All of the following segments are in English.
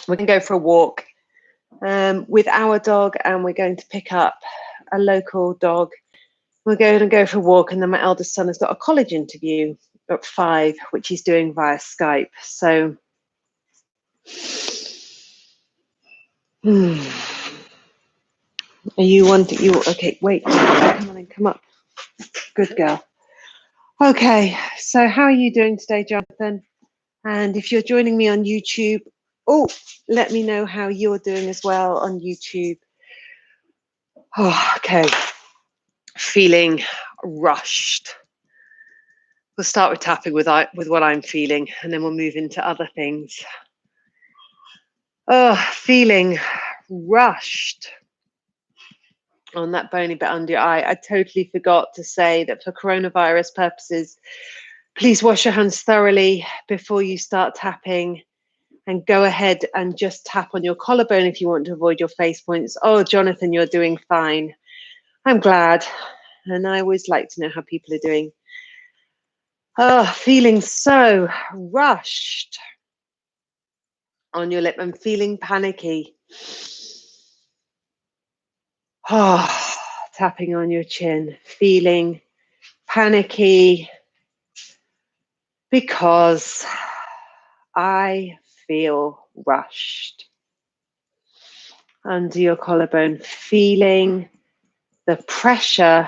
We're going to go for a walk with our dog, and we're going to pick up a local dog. We're going to go for a walk, and then my eldest son has got a college interview at 5, which he's doing via Skype. So, are you wanting you? Okay, wait, come on and come up. Good girl. Okay, so how are you doing today, Jonathan? And if you're joining me on YouTube, let me know how you're doing as well on YouTube. Oh, okay. Feeling rushed. We'll start with tapping with what I'm feeling, and then we'll move into other things. Oh, feeling rushed on that bony bit under your eye. I totally forgot to say that for coronavirus purposes, please wash your hands thoroughly before you start tapping, and go ahead and just tap on your collarbone if you want to avoid your face points. Oh, Jonathan, you're doing fine. I'm glad. And I always like to know how people are doing. Oh, feeling so rushed on your lip. I'm feeling panicky. Oh, tapping on your chin. Feeling panicky because I feel rushed. Under your collarbone, feeling the pressure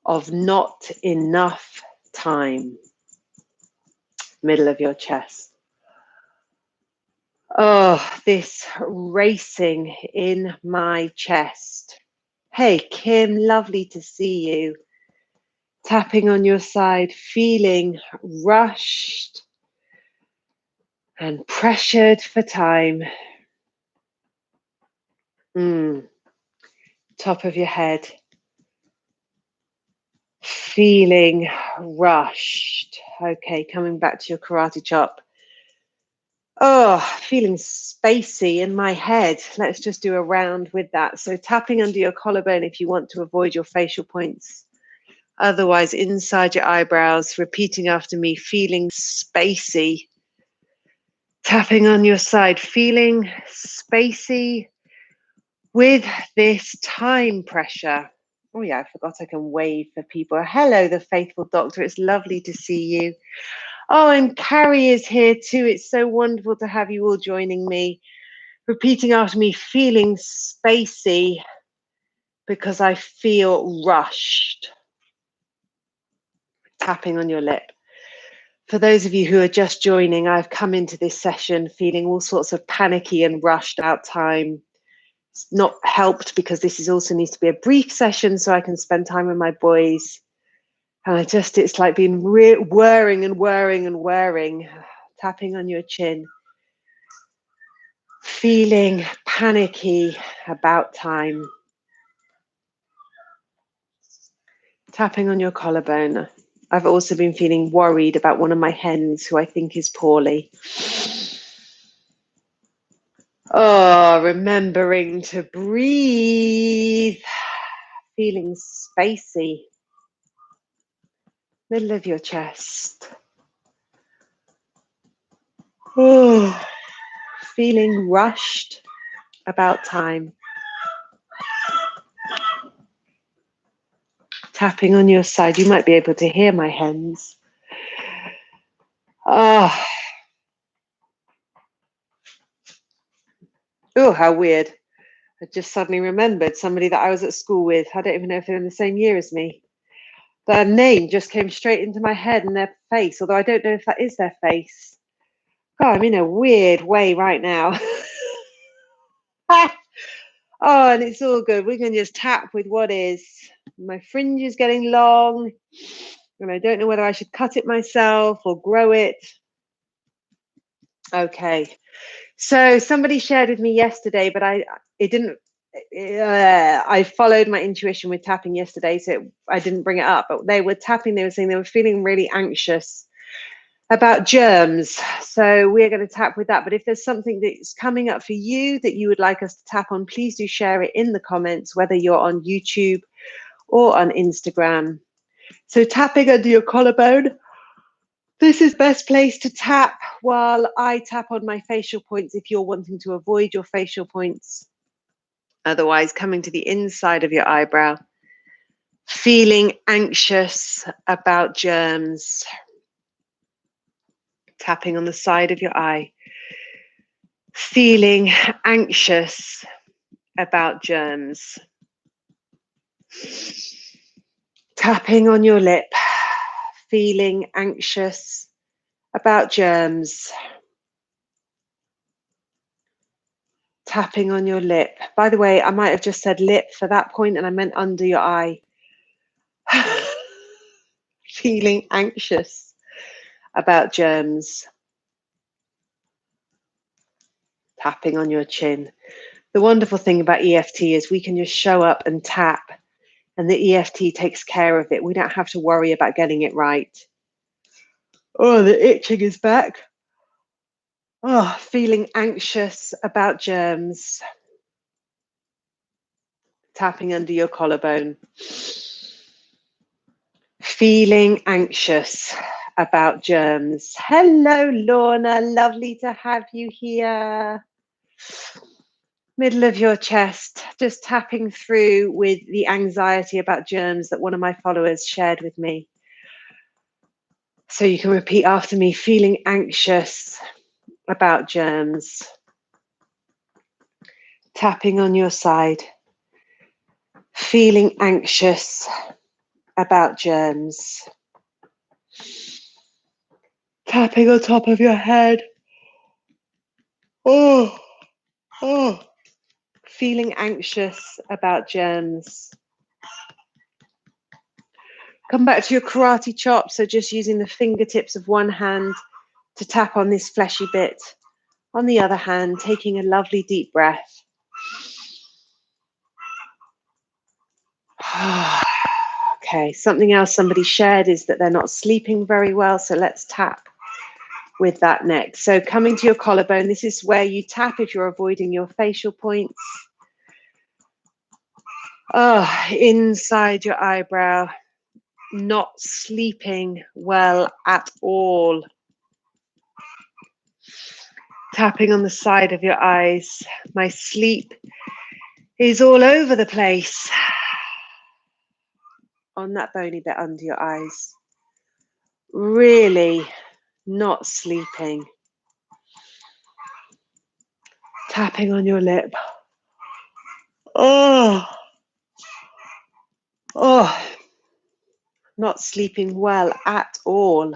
of not enough time. Middle of your chest. Oh, this racing in my chest. Hey, Kim, lovely to see you. Tapping on your side, feeling rushed and pressured for time. Top of your head. Feeling rushed. Okay, coming back to your karate chop. Oh, feeling spacey in my head. Let's just do a round with that. So tapping under your collarbone if you want to avoid your facial points. Otherwise, inside your eyebrows, repeating after me, feeling spacey. Tapping on your side, feeling spacey with this time pressure. Oh yeah, I forgot I can wave for people. Hello, the faithful doctor. It's lovely to see you. Oh, and Carrie is here too. It's so wonderful to have you all joining me. Repeating after me, feeling spacey because I feel rushed. Tapping on your lip. For those of you who are just joining, I've come into this session feeling all sorts of panicky and rushed out time. It's not helped because this is also needs to be a brief session so I can spend time with my boys. And it's like being whirring and whirring and whirring, tapping on your chin. Feeling panicky about time. Tapping on your collarbone. I've also been feeling worried about one of my hens who I think is poorly. Oh, remembering to breathe. Feeling spacey. Middle of your chest. Oh, feeling rushed about time. Tapping on your side. You might be able to hear my hens. Oh, how weird. I just suddenly remembered somebody that I was at school with. I don't even know if they're in the same year as me. Their name just came straight into my head and their face, although I don't know if that is their face. God, I'm in a weird way right now. Oh, and it's all good. We can just tap with what is. My fringe is getting long, and I don't know whether I should cut it myself or grow it. Okay. So somebody shared with me yesterday, but I followed my intuition with tapping yesterday, so I didn't bring it up. But they were tapping. They were saying they were feeling really anxious about germs. So we're going to tap with that. But if there's something that's coming up for you that you would like us to tap on, please do share it in the comments, whether you're on YouTube or on Instagram. So tapping under your collarbone. This is best place to tap while I tap on my facial points if you're wanting to avoid your facial points. Otherwise, coming to the inside of your eyebrow, feeling anxious about germs. Tapping on the side of your eye, feeling anxious about germs. Tapping on your lip, feeling anxious about germs. Tapping on your lip. By the way, I might have just said lip for that point and I meant under your eye. Feeling anxious about germs. Tapping on your chin. The wonderful thing about EFT is we can just show up and tap, and the EFT takes care of it. We don't have to worry about getting it right. Oh, the itching is back. Oh, feeling anxious about germs. Tapping under your collarbone. Feeling anxious about germs. Hello, Lorna. Lovely to have you here. Middle of your chest, just tapping through with the anxiety about germs that one of my followers shared with me. So you can repeat after me, feeling anxious about germs. Tapping on your side, feeling anxious about germs. Tapping on top of your head. Oh, feeling anxious about germs. Come back to your karate chop, so just using the fingertips of one hand to tap on this fleshy bit. On the other hand, taking a lovely deep breath. Okay, something else somebody shared is that they're not sleeping very well, so let's tap with that next. So coming to your collarbone, this is where you tap if you're avoiding your facial points. Inside your eyebrow, not sleeping well at all. Tapping on the side of your eyes. My sleep is all over the place. On that bony bit under your eyes. Really not sleeping. Tapping on your lip. Oh, not sleeping well at all.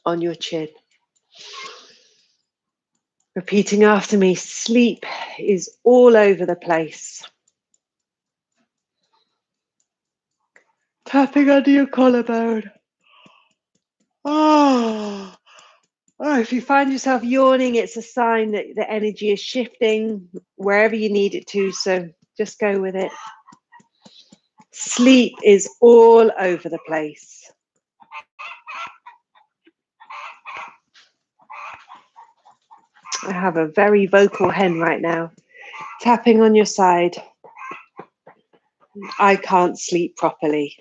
On your chin. Repeating after me, sleep is all over the place. Tapping under your collarbone. If you find yourself yawning, it's a sign that the energy is shifting wherever you need it to, so just go with it. Sleep is all over the place. I have a very vocal hen right now. Tapping on your side. I can't sleep properly.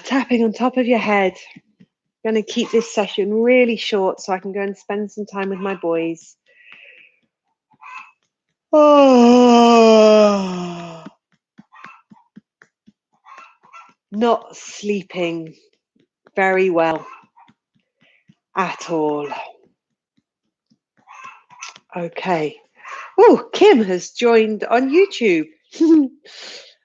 Tapping on top of your head. I'm going to keep this session really short so I can go and spend some time with my boys. Not sleeping very well at all. Okay. Oh, Kim has joined on YouTube.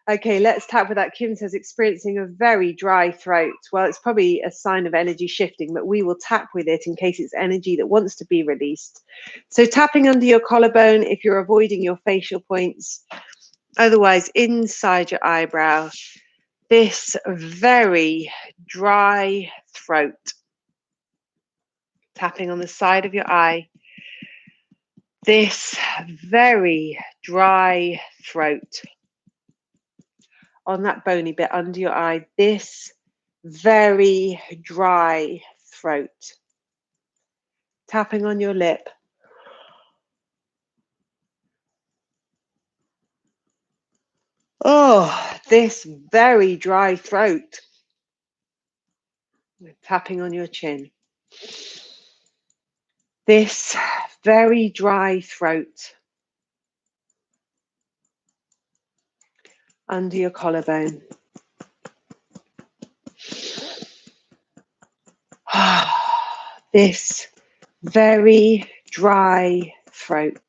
Okay, let's tap with that. Kim says experiencing a very dry throat. Well, it's probably a sign of energy shifting, but we will tap with it in case it's energy that wants to be released. So tapping under your collarbone if you're avoiding your facial points. Otherwise, inside your eyebrow, this very dry throat. Tapping on the side of your eye. This very dry throat. On that bony bit under your eye, this very dry throat. Tapping on your lip. Oh, this very dry throat. Tapping on your chin. This very dry throat. Under your collarbone. This very dry throat.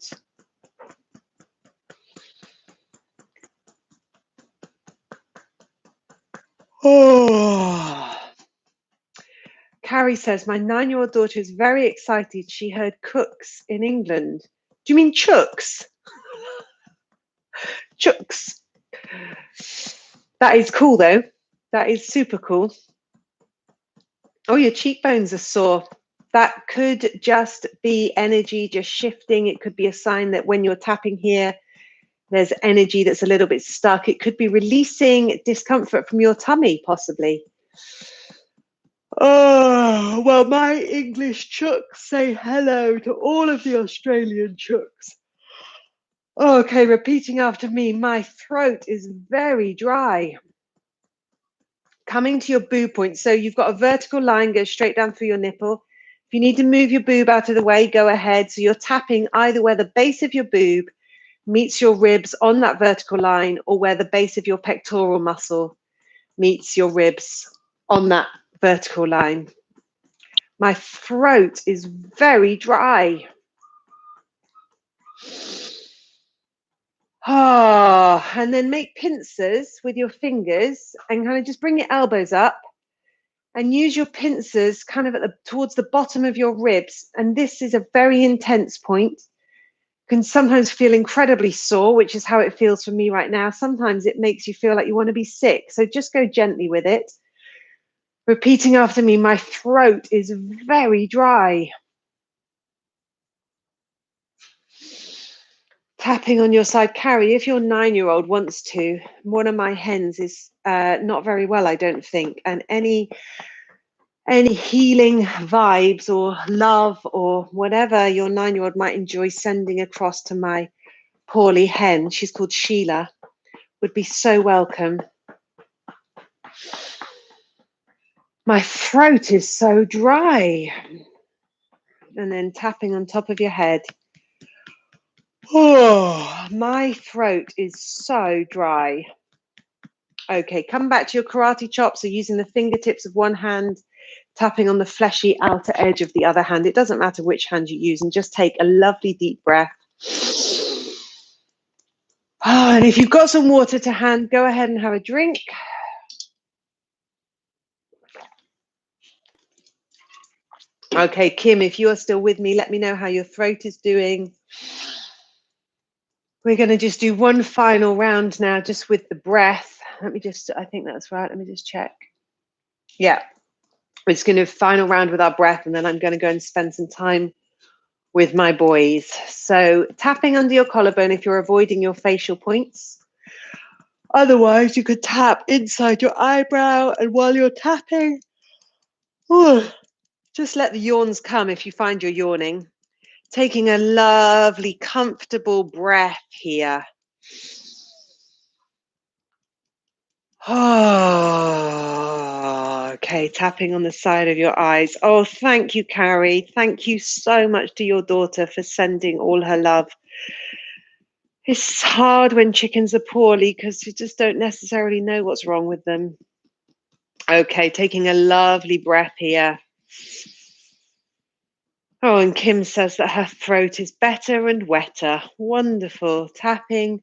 Oh. Carrie says, my 9-year-old daughter is very excited. She heard cooks in England. Do you mean chooks? Chooks. That is cool, though. That is super cool. Oh, your cheekbones are sore. That could just be energy just shifting. It could be a sign that when you're tapping here, there's energy that's a little bit stuck. It could be releasing discomfort from your tummy, possibly. Oh, well, my English chooks say hello to all of the Australian chooks. Okay, repeating after me. My throat is very dry. Coming to your boob point. So you've got a vertical line, go straight down through your nipple. If you need to move your boob out of the way, go ahead. So you're tapping either where the base of your boob meets your ribs on that vertical line, or where the base of your pectoral muscle meets your ribs on that vertical line. My throat is very dry. Ah, and then make pincers with your fingers and kind of just bring your elbows up and use your pincers kind of towards the bottom of your ribs. And this is a very intense point. Can sometimes feel incredibly sore, which is how it feels for me right now. Sometimes it makes you feel like you want to be sick. So just go gently with it. Repeating after me, my throat is very dry. Tapping on your side. Carrie, if your 9-year-old wants to, one of my hens is not very well, I don't think. And any healing vibes or love or whatever your 9-year-old might enjoy sending across to my poorly hen, she's called Sheila, would be so welcome. My throat is so dry. And then tapping on top of your head. Oh, my throat is so dry. Okay, come back to your karate chop. So using the fingertips of one hand, tapping on the fleshy outer edge of the other hand. It doesn't matter which hand you use, and just take a lovely deep breath. Oh, and if you've got some water to hand, go ahead and have a drink. Okay, Kim, if you are still with me, let me know how your throat is doing. We're going to just do one final round now, just with the breath. I think that's right. Let me just check. Yeah, we're just going to do a final round with our breath, and then I'm going to go and spend some time with my boys. So tapping under your collarbone if you're avoiding your facial points. Otherwise, you could tap inside your eyebrow, and while you're tapping, just let the yawns come if you find you're yawning. Taking a lovely, comfortable breath here. Oh, okay, tapping on the side of your eyes. Oh, thank you, Carrie. Thank you so much to your daughter for sending all her love. It's hard when chickens are poorly because you just don't necessarily know what's wrong with them. Okay, taking a lovely breath here. Oh, and Kim says that her throat is better and wetter. Wonderful. Tapping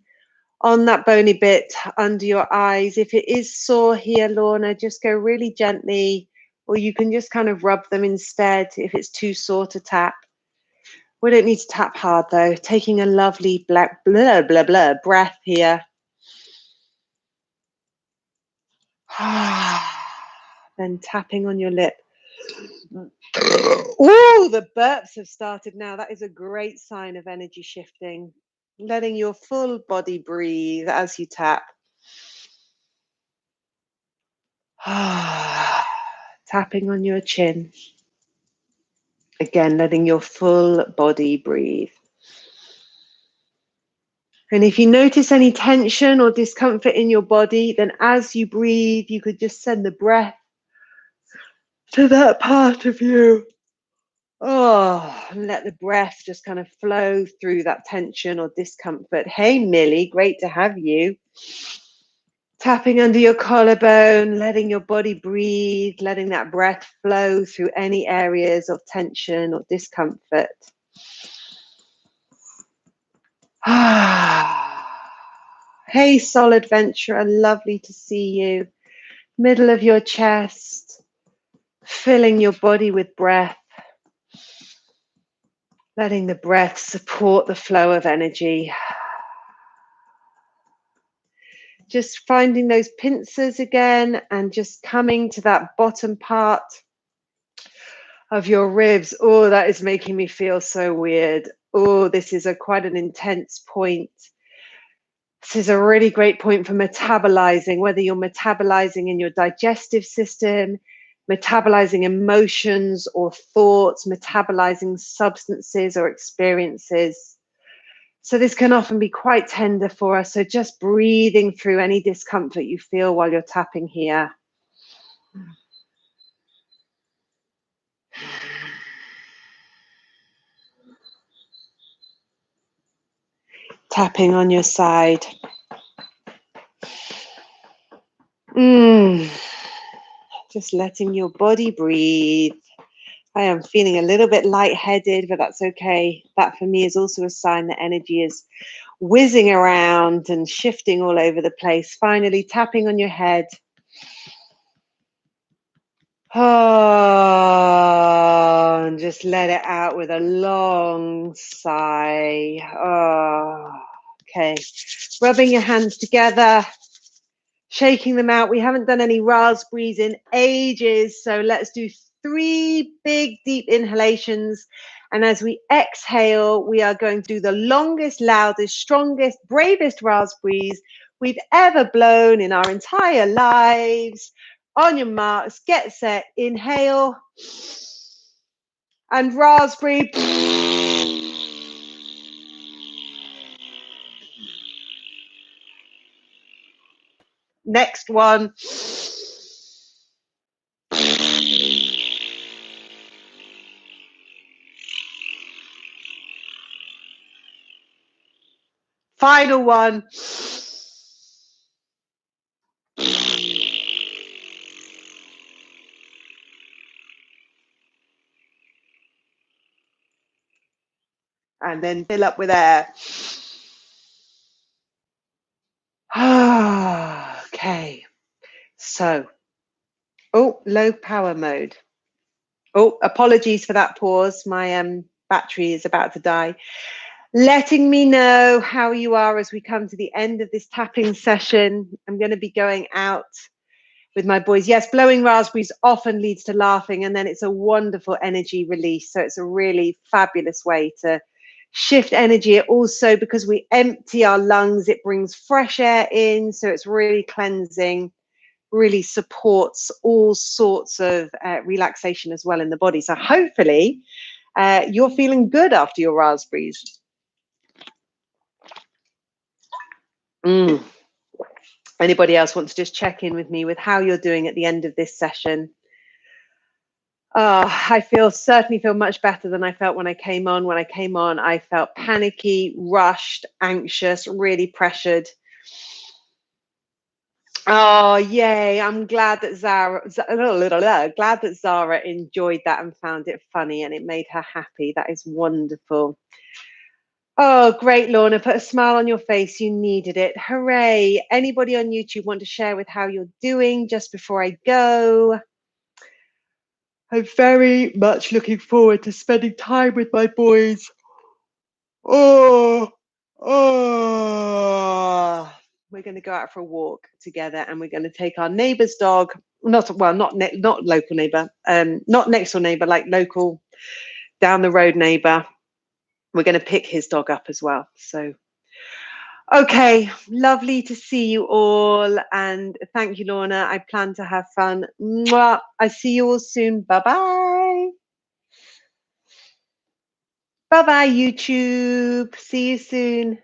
on that bony bit under your eyes. If it is sore here, Lorna, just go really gently, or you can just kind of rub them instead if it's too sore to tap. We don't need to tap hard though. Taking a lovely black blah, blah, blah breath here. Then tapping on your lip. Oh, the burps have started now. That is a great sign of energy shifting. Letting your full body breathe as you tap. Tapping on your chin. Again, letting your full body breathe. And if you notice any tension or discomfort in your body, then as you breathe, you could just send the breath to that part of you. Oh, and let the breath just kind of flow through that tension or discomfort. Hey, Millie, great to have you. Tapping under your collarbone, letting your body breathe, letting that breath flow through any areas of tension or discomfort. Hey, Soul Adventurer, lovely to see you. Middle of your chest, filling your body with breath, letting the breath support the flow of energy. Just finding those pincers again and just coming to that bottom part of your ribs. Oh, that is making me feel so weird. Oh, this is quite an intense point. This is a really great point for metabolizing, whether you're metabolizing in your digestive system, metabolizing emotions or thoughts, metabolizing substances or experiences. So this can often be quite tender for us. So just breathing through any discomfort you feel while you're tapping here. Tapping on your side. Just letting your body breathe. I am feeling a little bit lightheaded, but that's okay. That for me is also a sign that energy is whizzing around and shifting all over the place. Finally, tapping on your head. Oh, and just let it out with a long sigh. Oh, okay. Rubbing your hands together, shaking them out. We haven't done any raspberries in ages, so let's do 3 big deep inhalations. And as we exhale, we are going to do the longest, loudest, strongest, bravest raspberries we've ever blown in our entire lives. On your marks, get set, inhale, and raspberry. Next one. Final one. And then fill up with air. Okay. So, low power mode. Oh, apologies for that pause. My battery is about to die. Letting me know how you are as we come to the end of this tapping session. I'm going to be going out with my boys. Yes, blowing raspberries often leads to laughing, and then it's a wonderful energy release. So it's a really fabulous way to shift energy. Also, because we empty our lungs, it brings fresh air in. So it's really cleansing, really supports all sorts of relaxation as well in the body. So hopefully you're feeling good after your raspberries. Anybody else want to just check in with me with how you're doing at the end of this session? I certainly feel much better than I felt when I came on. When I came on, I felt panicky, rushed, anxious, really pressured. Oh, yay. I'm glad that Zara enjoyed that and found it funny and it made her happy. That is wonderful. Oh, great, Lorna. Put a smile on your face. You needed it. Hooray. Anybody on YouTube want to share with how you're doing just before I go? I'm very much looking forward to spending time with my boys. We're going to go out for a walk together and we're going to take our neighbour's dog. Not local neighbour, not next door neighbour, like local down the road neighbour. We're going to pick his dog up as well. So, okay, lovely to see you all. And thank you, Lorna. I plan to have fun. Mwah. I see you all soon. Bye-bye. Bye-bye, YouTube. See you soon.